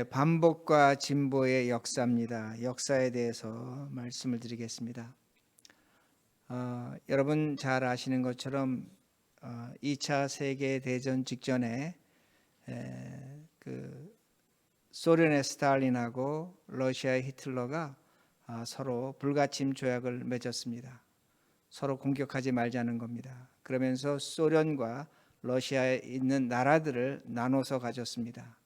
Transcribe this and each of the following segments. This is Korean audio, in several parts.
반복과 진보의 역사입니다. 역사에 대해서 말씀을 드리겠습니다. 여러분 잘 아시는 것처럼 2차 세계대전 직전에 소련의 스탈린하고 러시아의 히틀러가 서로 불가침 조약을 맺었습니다. 서로 공격하지 말자는 겁니다. 그러면서 소련과 러시아에 있는 나라들을 나눠서 가졌습니다.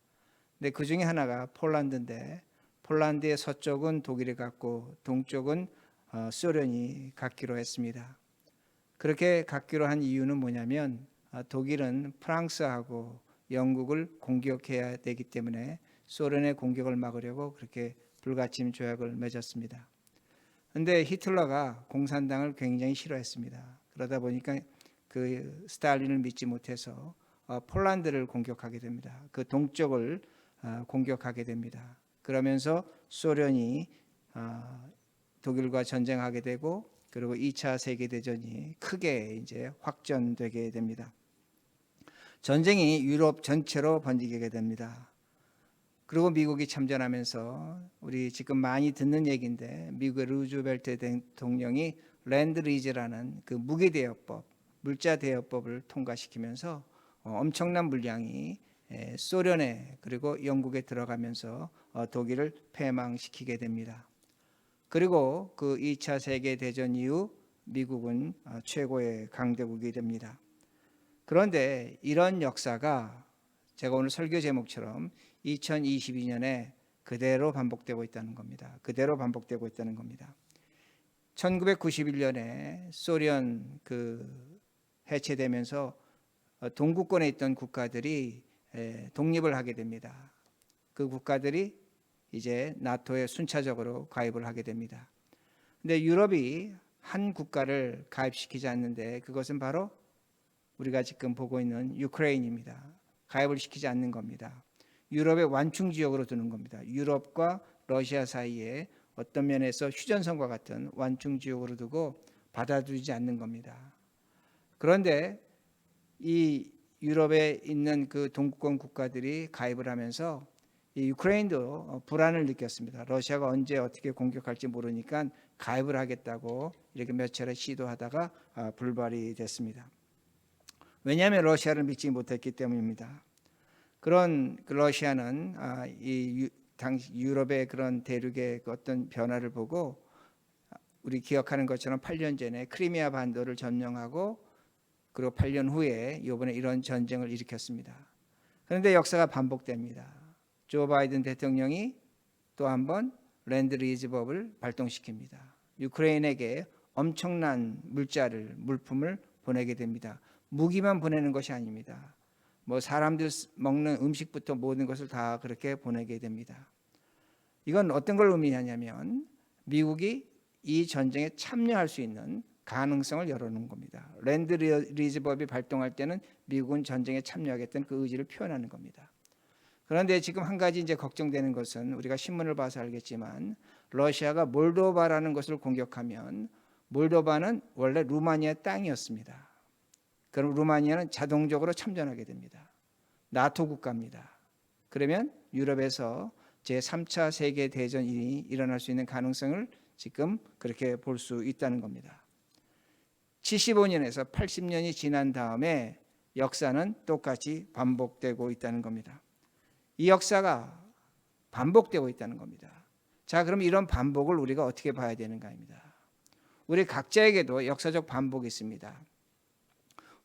근데 그 중에 하나가 폴란드인데, 폴란드의 서쪽은 독일이 갖고 동쪽은 소련이 갖기로 했습니다. 그렇게 갖기로 한 이유는 뭐냐면 독일은 프랑스하고 영국을 공격해야 되기 때문에 소련의 공격을 막으려고 그렇게 불가침 조약을 맺었습니다. 그런데 히틀러가 공산당을 굉장히 싫어했습니다. 그러다 보니까 그 스탈린을 믿지 못해서 폴란드를 공격하게 됩니다. 그 동쪽을 공격하게 됩니다. 그러면서 소련이 독일과 전쟁하게 되고, 그리고 2차 세계대전이 크게 이제 확전되게 됩니다. 전쟁이 유럽 전체로 번지게 됩니다. 그리고 미국이 참전하면서, 우리 지금 많이 듣는 얘기인데, 미국의 루즈벨트 대통령이 랜드 리즈라는 그 무기 대여법, 물자 대여법을 통과시키면서 엄청난 물량이 소련에 그리고 영국에 들어가면서 독일을 패망시키게 됩니다. 그리고 그 2차 세계대전 이후 미국은 최고의 강대국이 됩니다. 그런데 이런 역사가 제가 오늘 설교 제목처럼 2022년에 그대로 반복되고 있다는 겁니다. 그대로 반복되고 있다는 겁니다. 1991년에 소련 해체되면서 동구권에 있던 국가들이 독립을 하게 됩니다. 그 국가들이 이제 나토에 순차적으로 가입을 하게 됩니다. 근데 유럽이 한 국가를 가입시키지 않는데, 그것은 바로 우리가 지금 보고 있는 유크레인입니다. 가입을 시키지 않는 겁니다. 유럽의 완충 지역으로 두는 겁니다. 유럽과 러시아 사이에 어떤 면에서 휴전선과 같은 완충 지역으로 두고 받아들이지 않는 겁니다. 그런데 이 유럽에 있는 그 동구권 국가들이 가입을 하면서 이 유크레인도 불안을 느꼈습니다. 러시아가 언제 어떻게 공격할지 모르니까 가입을 하겠다고 이렇게 몇 차례 시도하다가 불발이 됐습니다. 왜냐하면 러시아를 믿지 못했기 때문입니다. 그런 러시아는 당시 유럽의 그런 대륙의 어떤 변화를 보고, 우리 기억하는 것처럼 8년 전에 크리미아 반도를 점령하고, 그리고 8년 후에 이번에 이런 전쟁을 일으켰습니다. 그런데 역사가 반복됩니다. 조 바이든 대통령이 또 한 번 랜드 리즈법을 발동시킵니다. 유크레인에게 엄청난 물품을 보내게 됩니다. 무기만 보내는 것이 아닙니다. 사람들 먹는 음식부터 모든 것을 다 그렇게 보내게 됩니다. 이건 어떤 걸 의미하냐면, 미국이 이 전쟁에 참여할 수 있는 가능성을 열어놓은 겁니다. 랜드 리즈법이 발동할 때는 미국은 전쟁에 참여하겠다는 그 의지를 표현하는 겁니다. 그런데 지금 한 가지 이제 걱정되는 것은, 우리가 신문을 봐서 알겠지만, 러시아가 몰도바라는 것을 공격하면, 몰도바는 원래 루마니아 땅이었습니다. 그럼 루마니아는 자동적으로 참전하게 됩니다. 나토 국가입니다. 그러면 유럽에서 제3차 세계대전이 일어날 수 있는 가능성을 지금 그렇게 볼 수 있다는 겁니다. 75년에서 80년이 지난 다음에 역사는 똑같이 반복되고 있다는 겁니다. 이 역사가 반복되고 있다는 겁니다. 자, 그럼 이런 반복을 우리가 어떻게 봐야 되는가입니다. 우리 각자에게도 역사적 반복이 있습니다.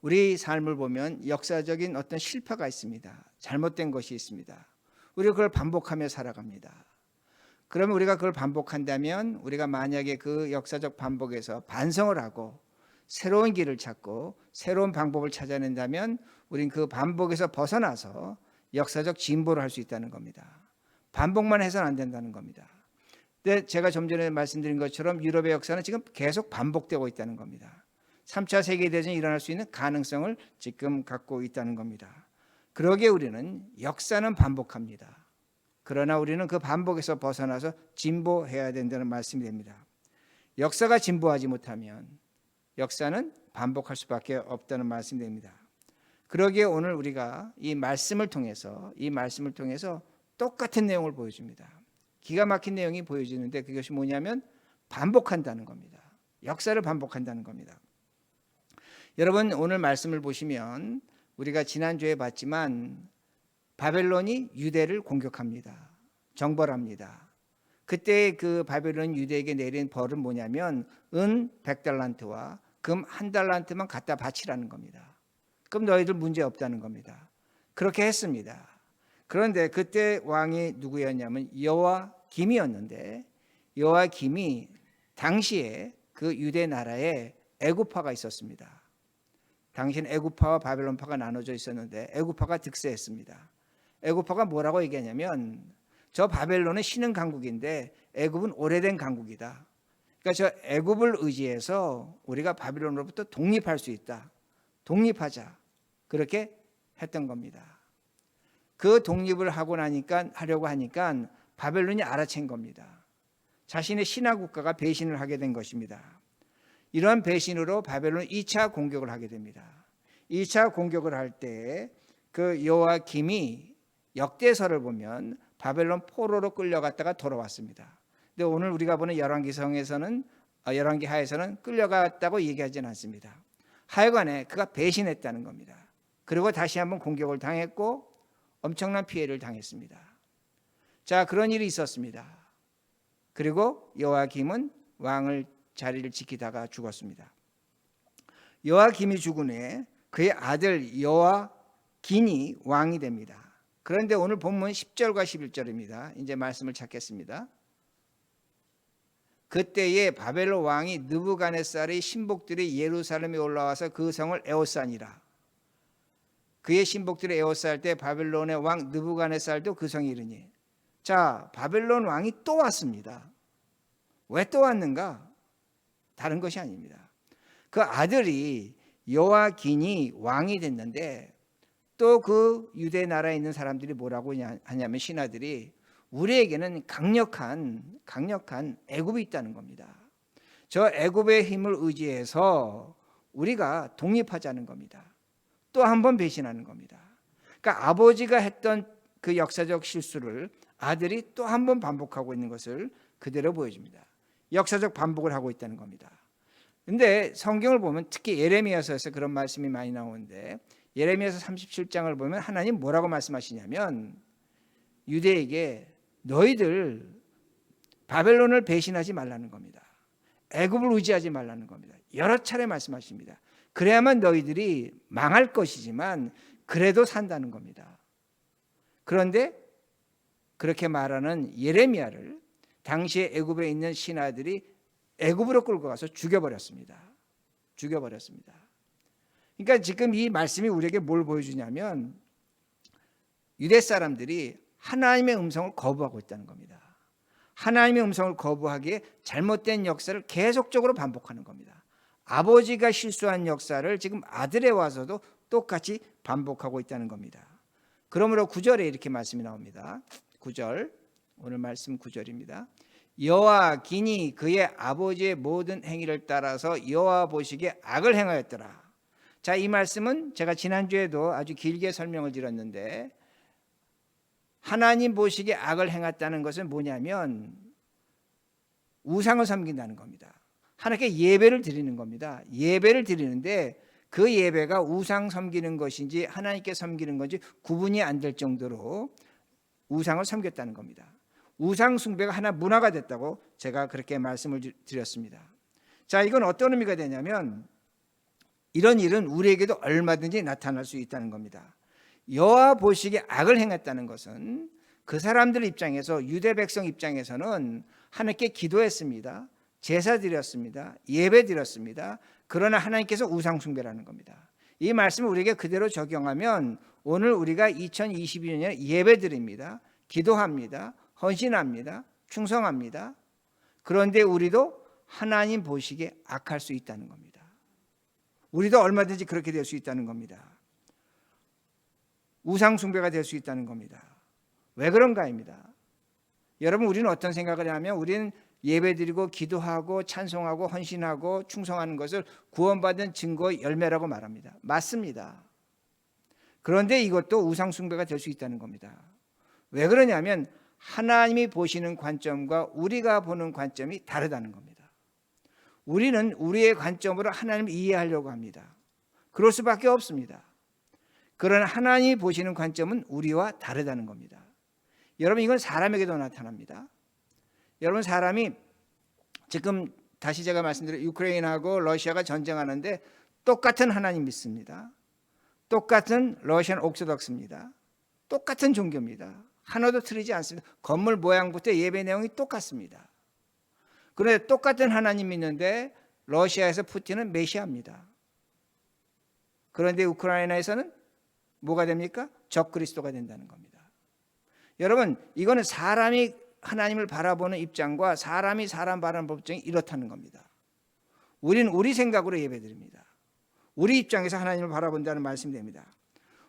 우리 삶을 보면 역사적인 어떤 실패가 있습니다. 잘못된 것이 있습니다. 우리가 그걸 반복하며 살아갑니다. 그러면 우리가 그걸 반복한다면, 우리가 만약에 그 역사적 반복에서 반성을 하고 새로운 길을 찾고 새로운 방법을 찾아낸다면, 우린 그 반복에서 벗어나서 역사적 진보를 할 수 있다는 겁니다. 반복만 해서는 안 된다는 겁니다. 근데 제가 좀 전에 말씀드린 것처럼 유럽의 역사는 지금 계속 반복되고 있다는 겁니다. 3차 세계대전이 일어날 수 있는 가능성을 지금 갖고 있다는 겁니다. 그러기에 우리는 역사는 반복합니다. 그러나 우리는 그 반복에서 벗어나서 진보해야 된다는 말씀이 됩니다. 역사가 진보하지 못하면 역사는 반복할 수밖에 없다는 말씀이 됩니다. 그러기에 오늘 우리가 이 말씀을 통해서 똑같은 내용을 보여줍니다. 기가 막힌 내용이 보여지는데 그것이 뭐냐면 반복한다는 겁니다. 역사를 반복한다는 겁니다. 여러분 오늘 말씀을 보시면 우리가 지난주에 봤지만 바벨론이 유대를 공격합니다. 정벌합니다. 그때 그 바벨론 유대에게 내린 벌은 뭐냐면 은 100달란트와 금 1달란트만 갖다 바치라는 겁니다. 그럼 너희들 문제 없다는 겁니다. 그렇게 했습니다. 그런데 그때 왕이 누구였냐면 여호야김이었는데 여호야김이 당시에 그 유대 나라에 애굽파가 있었습니다. 당시엔 애굽파와 바벨론파가 나눠져 있었는데 애굽파가 득세했습니다. 애굽파가 뭐라고 얘기하냐면 저 바벨론은 신흥 강국인데 애굽은 오래된 강국이다. 그러니까 저 애굽을 의지해서 우리가 바벨론으로부터 독립할 수 있다. 독립하자. 그렇게 했던 겁니다. 그 독립을 하려고 하니까 바벨론이 알아챈 겁니다. 자신의 신하 국가가 배신을 하게 된 것입니다. 이러한 배신으로 바벨론은 2차 공격을 하게 됩니다. 2차 공격을 할 때 그 여호야김이 역대서를 보면 바벨론 포로로 끌려갔다가 돌아왔습니다. 근데 오늘 우리가 보는 열왕기하에서는 끌려갔다고 얘기하지는 않습니다. 하여간에 그가 배신했다는 겁니다. 그리고 다시 한번 공격을 당했고 엄청난 피해를 당했습니다. 자, 그런 일이 있었습니다. 그리고 여호야김은 왕을 자리를 지키다가 죽었습니다. 여호야김이 죽은 후에 그의 아들 여호야긴이 왕이 됩니다. 그런데 오늘 본문 10절과 11절입니다. 이제 말씀을 찾겠습니다. 그때에 바벨론 왕이 느부갓네살의 신복들이 예루살렘에 올라와서 그 성을 에워싸니라. 그의 신복들이 에워쌀 때 바벨론의 왕 느부갓네살도 그 성에 이르니. 자, 바벨론 왕이 또 왔습니다. 왜 또 왔는가? 다른 것이 아닙니다. 그 아들이 여호야긴이 왕이 됐는데 또 그 유대 나라에 있는 사람들이 뭐라고 하냐면 신하들이 우리에게는 강력한 애굽이 있다는 겁니다. 저 애굽의 힘을 의지해서 우리가 독립하자는 겁니다. 또 한 번 배신하는 겁니다. 그러니까 아버지가 했던 그 역사적 실수를 아들이 또 한 번 반복하고 있는 것을 그대로 보여줍니다. 역사적 반복을 하고 있다는 겁니다. 근데 성경을 보면 특히 예레미야서에서 그런 말씀이 많이 나오는데 예레미야서 37장을 보면 하나님 뭐라고 말씀하시냐면 유대에게 너희들 바벨론을 배신하지 말라는 겁니다. 애굽을 의지하지 말라는 겁니다. 여러 차례 말씀하십니다. 그래야만 너희들이 망할 것이지만 그래도 산다는 겁니다. 그런데 그렇게 말하는 예레미야를 당시에 애굽에 있는 신하들이 애굽으로 끌고 가서 죽여버렸습니다. 그러니까 지금 이 말씀이 우리에게 뭘 보여주냐면 유대 사람들이 하나님의 음성을 거부하고 있다는 겁니다. 하나님의 음성을 거부하기에 잘못된 역사를 계속적으로 반복하는 겁니다. 아버지가 실수한 역사를 지금 아들에 와서도 똑같이 반복하고 있다는 겁니다. 그러므로 9절에 이렇게 말씀이 나옵니다. 9절, 오늘 말씀 9절입니다. 여호야긴이 그의 아버지의 모든 행위를 따라서 여호와 보시기에 악을 행하였더라. 자, 이 말씀은 제가 지난주에도 아주 길게 설명을 드렸는데 하나님 보시기에 악을 행했다는 것은 뭐냐면 우상을 섬긴다는 겁니다. 하나님께 예배를 드리는 겁니다. 예배를 드리는데 그 예배가 우상 섬기는 것인지 하나님께 섬기는 건지 구분이 안 될 정도로 우상을 섬겼다는 겁니다. 우상 숭배가 하나 문화가 됐다고 제가 그렇게 말씀을 드렸습니다. 자, 이건 어떤 의미가 되냐면 이런 일은 우리에게도 얼마든지 나타날 수 있다는 겁니다. 여호와 보시기에 악을 행했다는 것은 그 사람들 입장에서 유대 백성 입장에서는 하나님께 기도했습니다. 제사 드렸습니다. 예배 드렸습니다. 그러나 하나님께서 우상 숭배라는 겁니다. 이 말씀을 우리에게 그대로 적용하면 오늘 우리가 2022년에 예배 드립니다. 기도합니다. 헌신합니다. 충성합니다. 그런데 우리도 하나님 보시기에 악할 수 있다는 겁니다. 우리도 얼마든지 그렇게 될 수 있다는 겁니다. 우상 숭배가 될 수 있다는 겁니다. 왜 그런가입니다. 여러분, 우리는 어떤 생각을 하면 우리는 예배드리고 기도하고 찬송하고 헌신하고 충성하는 것을 구원받은 증거의 열매라고 말합니다. 맞습니다. 그런데 이것도 우상 숭배가 될 수 있다는 겁니다. 왜 그러냐면 하나님이 보시는 관점과 우리가 보는 관점이 다르다는 겁니다. 우리는 우리의 관점으로 하나님을 이해하려고 합니다. 그럴 수밖에 없습니다. 그러나 하나님이 보시는 관점은 우리와 다르다는 겁니다. 여러분, 이건 사람에게도 나타납니다. 여러분, 사람이 지금 다시 제가 말씀드린 우크라이나하고 러시아가 전쟁하는데 똑같은 하나님 믿습니다. 똑같은 러시안 옥소덕스입니다. 똑같은 종교입니다. 하나도 틀리지 않습니다. 건물 모양부터 예배 내용이 똑같습니다. 그런데 똑같은 하나님 믿는데 러시아에서 푸틴은 메시아입니다. 그런데 우크라이나에서는 뭐가 됩니까? 적그리스도가 된다는 겁니다. 여러분, 이거는 사람이 하나님을 바라보는 입장과 사람이 사람 바라보는 입장이 이렇다는 겁니다. 우리는 우리 생각으로 예배드립니다. 우리 입장에서 하나님을 바라본다는 말씀이 됩니다.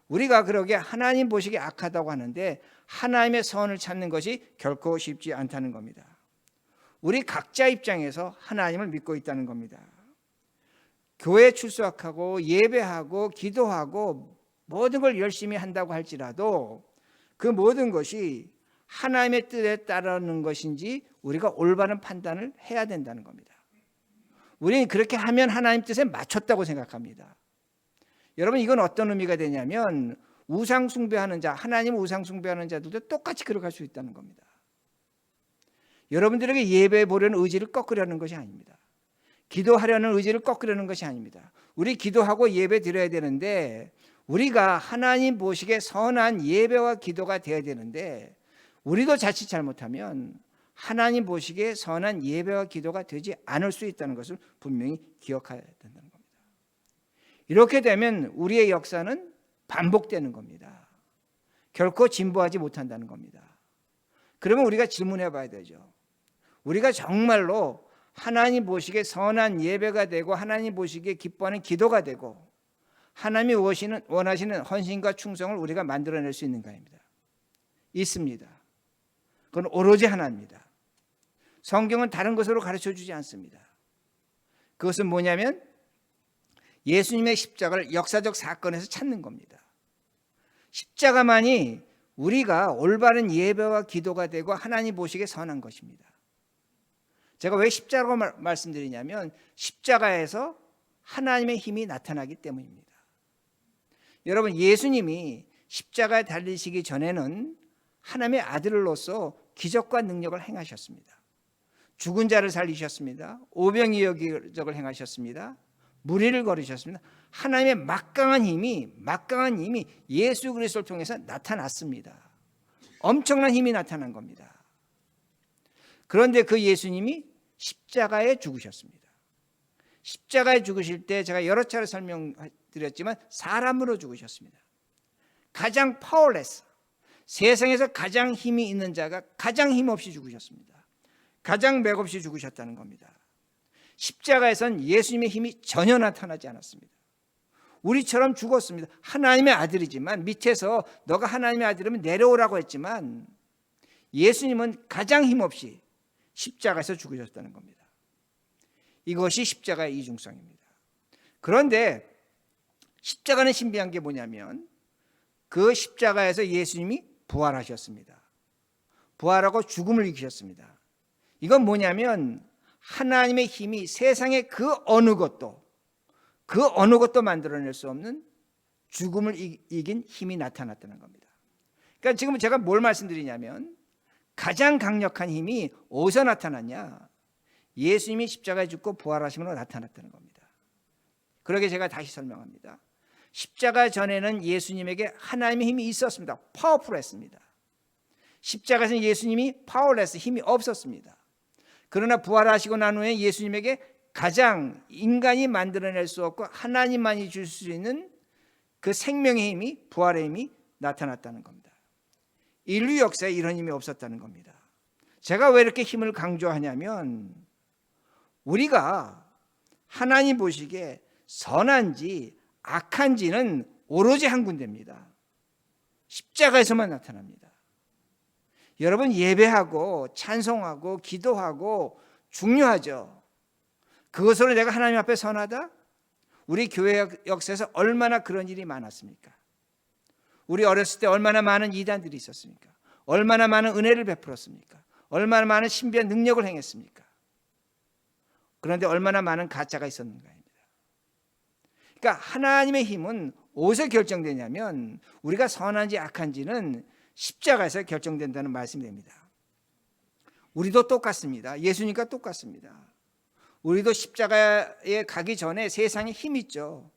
우리가 그러게 하나님 보시기에 악하다고 하는데 하나님의 선을 찾는 것이 결코 쉽지 않다는 겁니다. 우리 각자 입장에서 하나님을 믿고 있다는 겁니다. 교회 출석하고 예배하고 기도하고 모든 걸 열심히 한다고 할지라도 그 모든 것이 하나님의 뜻에 따르는 것인지 우리가 올바른 판단을 해야 된다는 겁니다. 우리는 그렇게 하면 하나님 뜻에 맞췄다고 생각합니다. 여러분, 이건 어떤 의미가 되냐면 우상 숭배하는 자, 하나님을 우상 숭배하는 자들도 똑같이 그렇게 수 있다는 겁니다. 여러분들에게 예배해 보려는 의지를 꺾으려는 것이 아닙니다. 기도하려는 의지를 꺾으려는 것이 아닙니다. 우리 기도하고 예배 드려야 되는데 우리가 하나님 보시기에 선한 예배와 기도가 되어야 되는데 우리도 자칫 잘못하면 하나님 보시기에 선한 예배와 기도가 되지 않을 수 있다는 것을 분명히 기억해야 된다는 겁니다. 이렇게 되면 우리의 역사는 반복되는 겁니다. 결코 진보하지 못한다는 겁니다. 그러면 우리가 질문해 봐야 되죠. 우리가 정말로 하나님 보시기에 선한 예배가 되고 하나님 보시기에 기뻐하는 기도가 되고 하나님이 원하시는 헌신과 충성을 우리가 만들어낼 수 있는가입니다. 있습니다. 그건 오로지 하나입니다. 성경은 다른 것으로 가르쳐주지 않습니다. 그것은 뭐냐면 예수님의 십자가를 역사적 사건에서 찾는 겁니다. 십자가만이 우리가 올바른 예배와 기도가 되고 하나님 보시기에 선한 것입니다. 제가 왜 십자가라고 말씀드리냐면 십자가에서 하나님의 힘이 나타나기 때문입니다. 여러분, 예수님이 십자가에 달리시기 전에는 하나님의 아들로서 기적과 능력을 행하셨습니다. 죽은 자를 살리셨습니다. 오병이어 기적을 행하셨습니다. 무리를 걸으셨습니다. 하나님의 막강한 힘이 예수 그리스도를 통해서 나타났습니다. 엄청난 힘이 나타난 겁니다. 그런데 그 예수님이 십자가에 죽으셨습니다. 십자가에 죽으실 때 제가 여러 차례 설명드렸지만 사람으로 죽으셨습니다. 가장 파워레스, 세상에서 가장 힘이 있는 자가 가장 힘없이 죽으셨습니다. 가장 맥없이 죽으셨다는 겁니다. 십자가에선 예수님의 힘이 전혀 나타나지 않았습니다. 우리처럼 죽었습니다. 하나님의 아들이지만 밑에서 너가 하나님의 아들이면 내려오라고 했지만 예수님은 가장 힘없이 십자가에서 죽으셨다는 겁니다. 이것이 십자가의 이중성입니다. 그런데 십자가는 신비한 게 뭐냐면 그 십자가에서 예수님이 부활하셨습니다. 부활하고 죽음을 이기셨습니다. 이건 뭐냐면 하나님의 힘이 세상의 그 어느 것도 만들어낼 수 없는 죽음을 이긴 힘이 나타났다는 겁니다. 그러니까 지금 제가 뭘 말씀드리냐면 가장 강력한 힘이 어디서 나타났냐? 예수님이 십자가에 죽고 부활하심으로 나타났다는 겁니다. 그러게 제가 다시 설명합니다. 십자가 전에는 예수님에게 하나님의 힘이 있었습니다. 파워풀했습니다. 십자가에서는 예수님이 파워레스, 힘이 없었습니다. 그러나 부활하시고 난 후에 예수님에게 가장 인간이 만들어낼 수 없고 하나님만이 줄 수 있는 그 생명의 힘이, 부활의 힘이 나타났다는 겁니다. 인류 역사에 이런 힘이 없었다는 겁니다. 제가 왜 이렇게 힘을 강조하냐면 우리가 하나님 보시기에 선한지 악한지는 오로지 한 군데입니다. 십자가에서만 나타납니다. 여러분, 예배하고 찬송하고 기도하고 중요하죠. 그것으로 내가 하나님 앞에 선하다? 우리 교회 역사에서 얼마나 그런 일이 많았습니까? 우리 어렸을 때 얼마나 많은 이단들이 있었습니까? 얼마나 많은 은혜를 베풀었습니까? 얼마나 많은 신비한 능력을 행했습니까? 그런데 얼마나 많은 가짜가 있었는가입니다. 그러니까 하나님의 힘은 어디서 결정되냐면 우리가 선한지 악한지는 십자가에서 결정된다는 말씀이 됩니다. 우리도 똑같습니다. 예수님과 똑같습니다. 우리도 십자가에 가기 전에 세상에 힘이 있죠.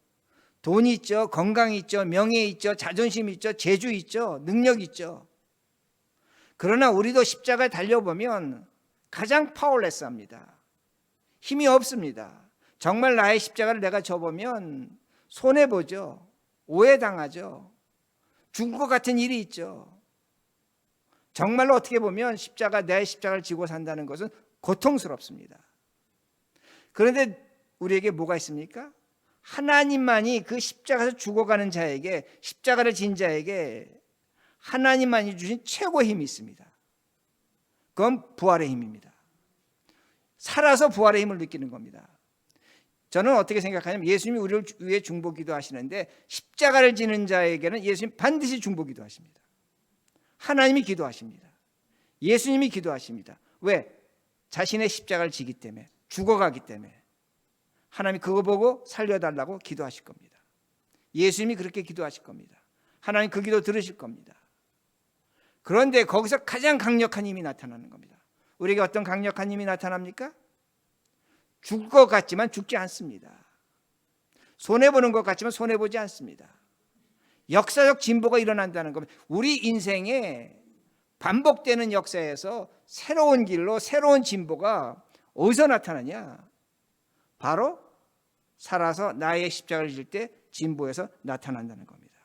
돈이 있죠. 건강이 있죠. 명예 있죠. 자존심 있죠. 재주 있죠. 능력 있죠. 그러나 우리도 십자가에 달려보면 가장 파워레스합니다. 힘이 없습니다. 정말 나의 십자가를 내가 져보면 손해보죠. 오해당하죠. 죽을 것 같은 일이 있죠. 정말로 어떻게 보면 내 십자가를 지고 산다는 것은 고통스럽습니다. 그런데 우리에게 뭐가 있습니까? 하나님만이 그 십자가에서 죽어가는 자에게, 십자가를 진 자에게 하나님만이 주신 최고의 힘이 있습니다. 그건 부활의 힘입니다. 살아서 부활의 힘을 느끼는 겁니다. 저는 어떻게 생각하냐면 예수님이 우리를 위해 중보기도 하시는데 십자가를 지는 자에게는 예수님 반드시 중보기도 하십니다. 하나님이 기도하십니다. 예수님이 기도하십니다. 왜? 자신의 십자가를 지기 때문에, 죽어가기 때문에 하나님이 그거 보고 살려달라고 기도하실 겁니다. 예수님이 그렇게 기도하실 겁니다. 하나님 그 기도 들으실 겁니다. 그런데 거기서 가장 강력한 힘이 나타나는 겁니다. 우리에게 어떤 강력한 힘이 나타납니까? 죽을 것 같지만 죽지 않습니다. 손해보는 것 같지만 손해보지 않습니다. 역사적 진보가 일어난다는 겁니다. 우리 인생에 반복되는 역사에서 새로운 길로 새로운 진보가 어디서 나타나냐? 바로 살아서 나의 십자가를 질 때 진보에서 나타난다는 겁니다.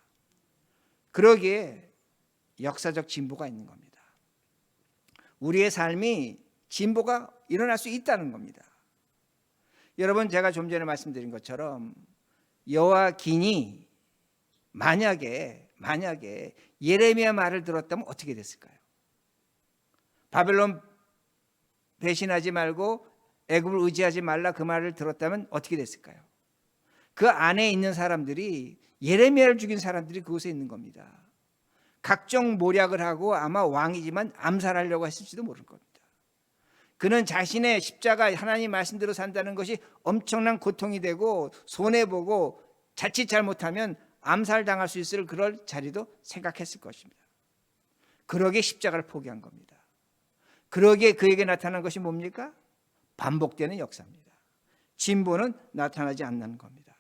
그러기에 역사적 진보가 있는 겁니다. 우리의 삶이 진보가 일어날 수 있다는 겁니다. 여러분, 제가 좀 전에 말씀드린 것처럼 여호와긴이 만약에 예레미야 말을 들었다면 어떻게 됐을까요? 바벨론 배신하지 말고 애굽을 의지하지 말라 그 말을 들었다면 어떻게 됐을까요? 그 안에 있는 사람들이, 예레미야를 죽인 사람들이 그곳에 있는 겁니다. 각종 모략을 하고 아마 왕이지만 암살하려고 했을지도 모를 겁니다. 그는 자신의 십자가, 하나님 말씀대로 산다는 것이 엄청난 고통이 되고 손해보고 자칫 잘못하면 암살당할 수 있을 그럴 자리도 생각했을 것입니다. 그러기에 십자가를 포기한 겁니다. 그러기에 그에게 나타난 것이 뭡니까? 반복되는 역사입니다. 진보는 나타나지 않는 겁니다.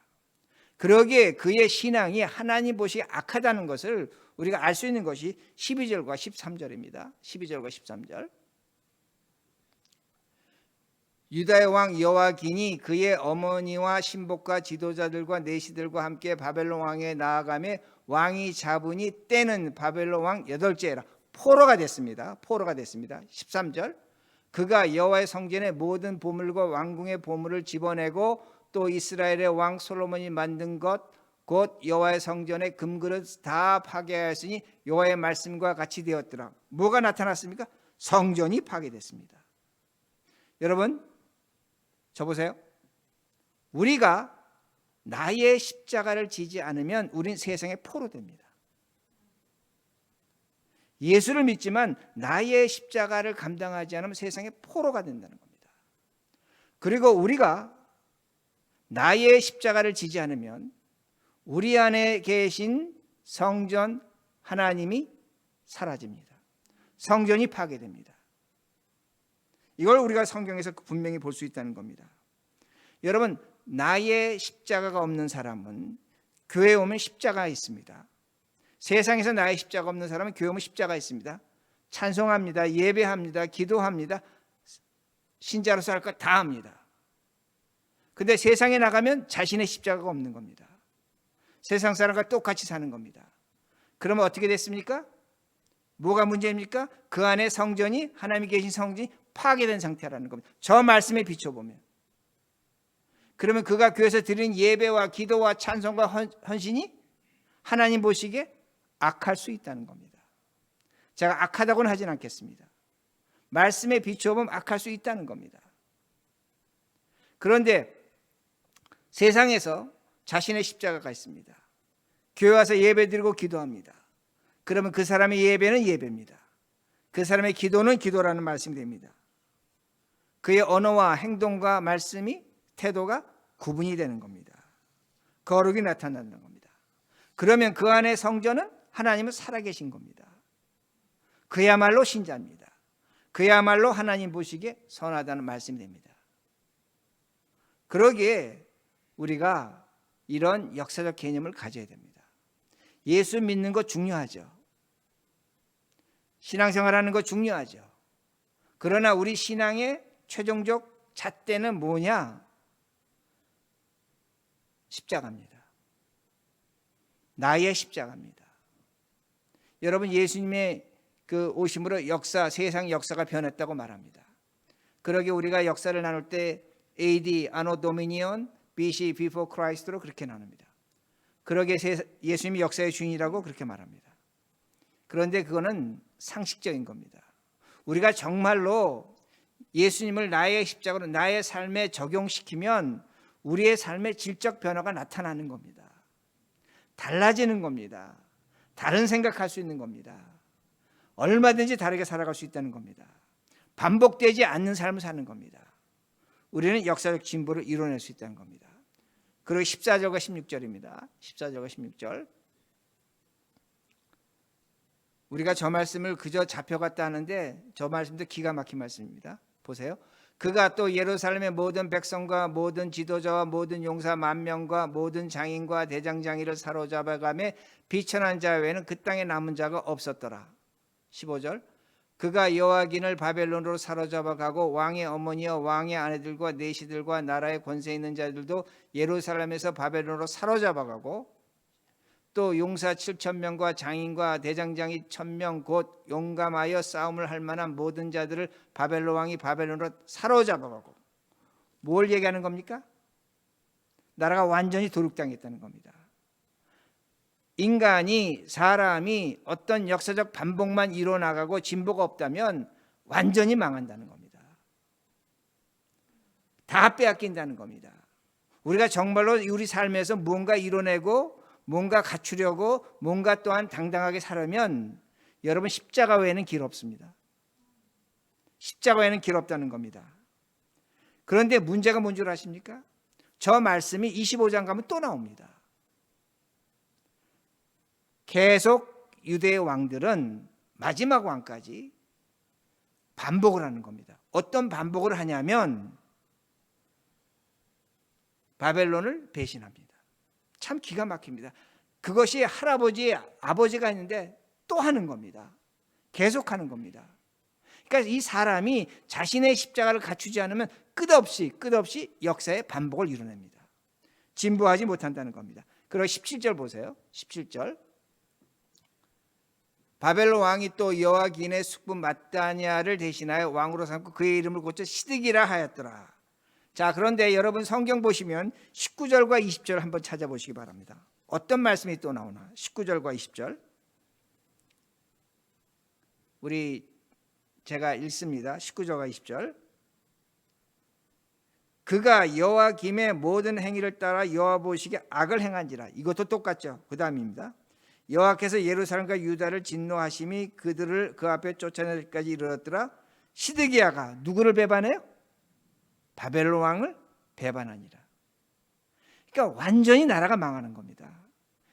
그러기에 그의 신앙이 하나님 보시기에 악하다는 것을 우리가 알 수 있는 것이 12절과 13절입니다. 12절과 13절. 유다의 왕 여호와긴이 그의 어머니와 신복과 지도자들과 내시들과 함께 바벨론 왕에 나아가며 왕이 잡으니 때는 바벨론 왕 8째라. 포로가 됐습니다. 13절. 그가 여호와의 성전의 모든 보물과 왕궁의 보물을 집어내고 또 이스라엘의 왕 솔로몬이 만든 것 곧 여호와의 성전의 금그릇 다 파괴하였으니 여호와의 말씀과 같이 되었더라. 뭐가 나타났습니까? 성전이 파괴됐습니다. 여러분, 저 보세요. 우리가 나의 십자가를 지지 않으면 우린 세상의 포로 됩니다. 예수를 믿지만 나의 십자가를 감당하지 않으면 세상의 포로가 된다는 겁니다. 그리고 우리가 나의 십자가를 지지 않으면 우리 안에 계신 성전 하나님이 사라집니다. 성전이 파괴됩니다. 이걸 우리가 성경에서 분명히 볼 수 있다는 겁니다. 여러분, 나의 십자가가 없는 사람은 교회에 오면 십자가 있습니다. 세상에서 나의 십자가 없는 사람은 교회 오면 십자가 있습니다. 찬송합니다. 예배합니다. 기도합니다. 신자로서 할 것 다 합니다. 근데 세상에 나가면 자신의 십자가가 없는 겁니다. 세상 사람과 똑같이 사는 겁니다. 그러면 어떻게 됐습니까? 뭐가 문제입니까? 그 안에 성전이, 하나님이 계신 성전이 파괴된 상태라는 겁니다. 저 말씀에 비춰보면. 그러면 그가 교회에서 드리는 예배와 기도와 찬송과 헌신이 하나님 보시기에 악할 수 있다는 겁니다. 제가 악하다고는 하진 않겠습니다. 말씀에 비춰보면 악할 수 있다는 겁니다. 그런데 세상에서 자신의 십자가가 있습니다. 교회 와서 예배 드리고 기도합니다. 그러면 그 사람의 예배는 예배입니다. 그 사람의 기도는 기도라는 말씀이 됩니다. 그의 언어와 행동과 말씀이 태도가 구분이 되는 겁니다. 거룩이 나타나는 겁니다. 그러면 그 안에 성전은 하나님은 살아계신 겁니다. 그야말로 신자입니다. 그야말로 하나님 보시기에 선하다는 말씀이 됩니다. 그러기에 우리가 이런 역사적 개념을 가져야 됩니다. 예수 믿는 거 중요하죠. 신앙생활하는 거 중요하죠. 그러나 우리 신앙의 최종적 잣대는 뭐냐? 십자가입니다. 나의 십자가입니다. 여러분, 예수님의 그 오심으로 세상 역사가 변했다고 말합니다. 그러기에 우리가 역사를 나눌 때 AD, Anno Dominion, BC, Before Christ로 그렇게 나눕니다. 그러기에 예수님이 역사의 주인이라고 그렇게 말합니다. 그런데 그거는 상식적인 겁니다. 우리가 정말로 예수님을 나의 십자가로 나의 삶에 적용시키면 우리의 삶의 질적 변화가 나타나는 겁니다. 달라지는 겁니다. 다른 생각할 수 있는 겁니다. 얼마든지 다르게 살아갈 수 있다는 겁니다. 반복되지 않는 삶을 사는 겁니다. 우리는 역사적 진보를 이뤄낼 수 있다는 겁니다. 그리고 14절과 16절입니다. 14절과 16절. 우리가 저 말씀을 그저 잡혀갔다 하는데 저 말씀도 기가 막힌 말씀입니다. 보세요. 그가 또 예루살렘의 모든 백성과 모든 지도자와 모든 용사 10,000명과 모든 장인과 대장장이를 사로잡아가며 비천한 자 외에는 그 땅에 남은 자가 없었더라. 15절. 그가 여호와긴을 바벨론으로 사로잡아가고 왕의 어머니와 왕의 아내들과 내시들과 나라의 권세 있는 자들도 예루살렘에서 바벨론으로 사로잡아가고 또 용사 7,000명과 장인과 대장장이 1,000명 곧 용감하여 싸움을 할 만한 모든 자들을 바벨론 왕이 바벨론으로 사로잡아가고. 뭘 얘기하는 겁니까? 나라가 완전히 도륙당했다는 겁니다. 사람이 어떤 역사적 반복만 이뤄나가고 진보가 없다면 완전히 망한다는 겁니다. 다 빼앗긴다는 겁니다. 우리가 정말로 우리 삶에서 무언가 이뤄내고 뭔가 갖추려고 뭔가 또한 당당하게 살면 여러분 십자가 외에는 길 없습니다. 십자가 외에는 길 없다는 겁니다. 그런데 문제가 뭔 줄 아십니까? 저 말씀이 25장 가면 또 나옵니다. 계속 유대의 왕들은 마지막 왕까지 반복을 하는 겁니다. 어떤 반복을 하냐면 바벨론을 배신합니다. 참 기가 막힙니다. 그것이 아버지가 있는데 또 하는 겁니다. 계속하는 겁니다. 그러니까 이 사람이 자신의 십자가를 갖추지 않으면 끝없이 역사의 반복을 이뤄냅니다. 진보하지 못한다는 겁니다. 그리고 17절 보세요. 17절. 바벨론 왕이 또 여호와긴의 숙부 마따냐를 대신하여 왕으로 삼고 그의 이름을 고쳐 시드기라 하였더라. 자, 그런데 여러분 성경 보시면 19절과 20절 한번 찾아보시기 바랍니다. 어떤 말씀이 또 나오나? 19절과 20절. 제가 읽습니다. 19절과 20절. 그가 여호와김의 모든 행위를 따라 여호와 보시기에 악을 행한지라. 이것도 똑같죠. 그 다음입니다. 여호와께서 예루살렘과 유다를 진노하심이 그들을 그 앞에 쫓아내기까지 이르렀더라. 시드기야가 누구를 배반해요? 바벨론 왕을 배반하니라. 그러니까 완전히 나라가 망하는 겁니다.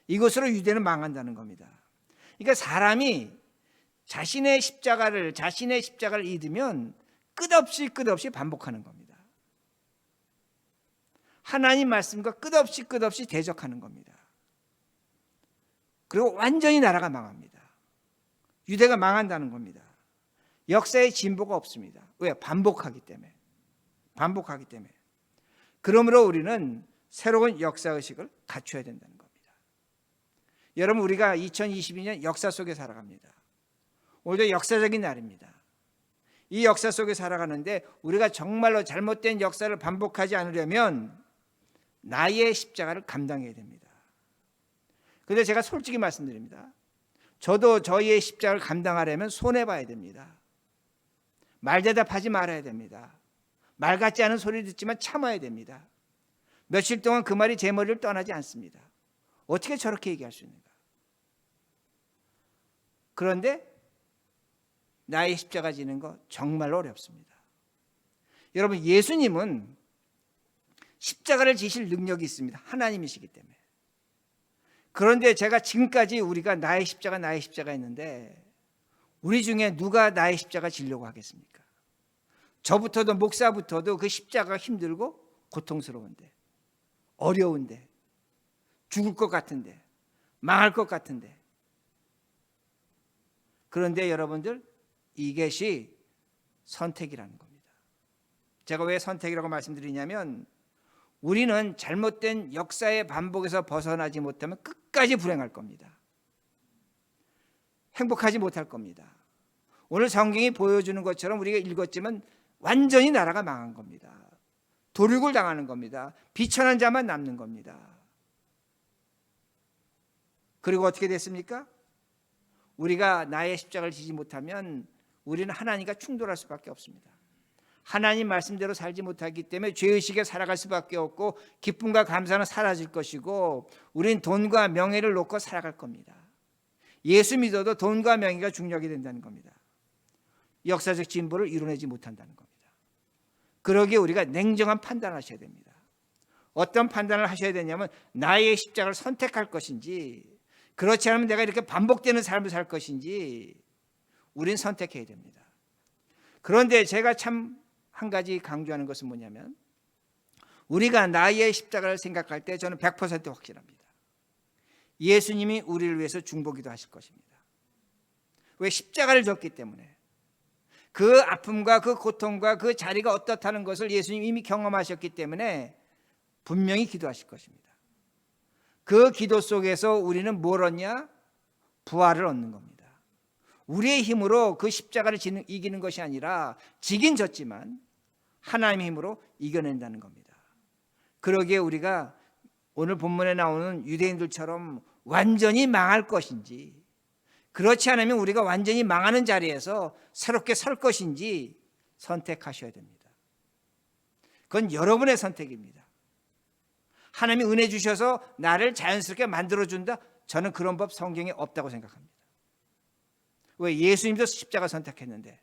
이것으로 유대는 망한다는 겁니다. 그러니까 사람이 자신의 십자가를 잊으면 끝없이 반복하는 겁니다. 하나님 말씀과 끝없이 대적하는 겁니다. 그리고 완전히 나라가 망합니다. 유대가 망한다는 겁니다. 역사의 진보가 없습니다. 왜? 반복하기 때문에. 그러므로 우리는 새로운 역사의식을 갖춰야 된다는 겁니다. 여러분, 우리가 2022년 역사 속에 살아갑니다. 오늘도 역사적인 날입니다. 이 역사 속에 살아가는데 우리가 정말로 잘못된 역사를 반복하지 않으려면 나의 십자가를 감당해야 됩니다. 그런데 제가 솔직히 말씀드립니다. 저도 저희의 십자가를 감당하려면 손해봐야 됩니다. 말대답하지 말아야 됩니다. 말 같지 않은 소리 듣지만 참아야 됩니다. 며칠 동안 그 말이 제 머리를 떠나지 않습니다. 어떻게 저렇게 얘기할 수 있는가? 그런데 나의 십자가 지는 거 정말로 어렵습니다. 여러분, 예수님은 십자가를 지실 능력이 있습니다. 하나님이시기 때문에. 그런데 제가 지금까지 우리가 나의 십자가 했는데 우리 중에 누가 나의 십자가 지려고 하겠습니까? 저부터도 목사부터도 그 십자가가 힘들고 고통스러운데, 어려운데, 죽을 것 같은데, 망할 것 같은데. 그런데 여러분들, 이것이 선택이라는 겁니다. 제가 왜 선택이라고 말씀드리냐면 우리는 잘못된 역사의 반복에서 벗어나지 못하면 끝까지 불행할 겁니다. 행복하지 못할 겁니다. 오늘 성경이 보여주는 것처럼 우리가 읽었지만 완전히 나라가 망한 겁니다. 도륙을 당하는 겁니다. 비천한 자만 남는 겁니다. 그리고 어떻게 됐습니까? 우리가 나의 십자가를 지지 못하면 우리는 하나님과 충돌할 수밖에 없습니다. 하나님 말씀대로 살지 못하기 때문에 죄의식에 살아갈 수밖에 없고 기쁨과 감사는 사라질 것이고 우린 돈과 명예를 놓고 살아갈 겁니다. 예수 믿어도 돈과 명예가 중요하게 된다는 겁니다. 역사적 진보를 이뤄내지 못한다는 겁니다. 그러기에 우리가 냉정한 판단을 하셔야 됩니다. 어떤 판단을 하셔야 되냐면 나의 십자가를 선택할 것인지, 그렇지 않으면 내가 이렇게 반복되는 삶을 살 것인지 우린 선택해야 됩니다. 그런데 제가 참 한 가지 강조하는 것은 뭐냐면 우리가 나의 십자가를 생각할 때 저는 100% 확실합니다. 예수님이 우리를 위해서 중보기도 하실 것입니다. 왜? 십자가를 졌기 때문에. 그 아픔과 그 고통과 그 자리가 어떻다는 것을 예수님이 이미 경험하셨기 때문에 분명히 기도하실 것입니다. 그 기도 속에서 우리는 뭘 얻냐? 부활을 얻는 겁니다. 우리의 힘으로 그 십자가를 이기는 것이 아니라 지긴 졌지만 하나님의 힘으로 이겨낸다는 겁니다. 그러기에 우리가 오늘 본문에 나오는 유대인들처럼 완전히 망할 것인지, 그렇지 않으면 우리가 완전히 망하는 자리에서 새롭게 설 것인지 선택하셔야 됩니다. 그건 여러분의 선택입니다. 하나님이 은혜 주셔서 나를 자연스럽게 만들어준다? 저는 그런 법 성경에 없다고 생각합니다. 왜? 예수님도 십자가 선택했는데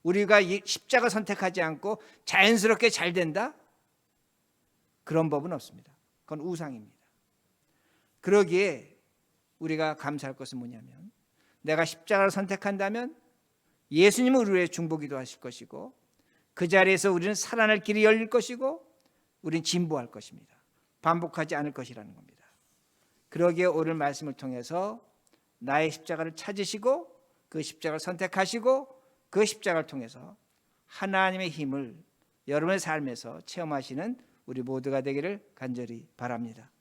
우리가 십자가 선택하지 않고 자연스럽게 잘 된다? 그런 법은 없습니다. 그건 우상입니다. 그러기에 우리가 감사할 것은 뭐냐면 내가 십자가를 선택한다면 예수님은 우리를 위해 중보기도 하실 것이고 그 자리에서 우리는 살아날 길이 열릴 것이고 우리는 진보할 것입니다. 반복하지 않을 것이라는 겁니다. 그러기에 오늘 말씀을 통해서 나의 십자가를 찾으시고 그 십자가를 선택하시고 그 십자가를 통해서 하나님의 힘을 여러분의 삶에서 체험하시는 우리 모두가 되기를 간절히 바랍니다.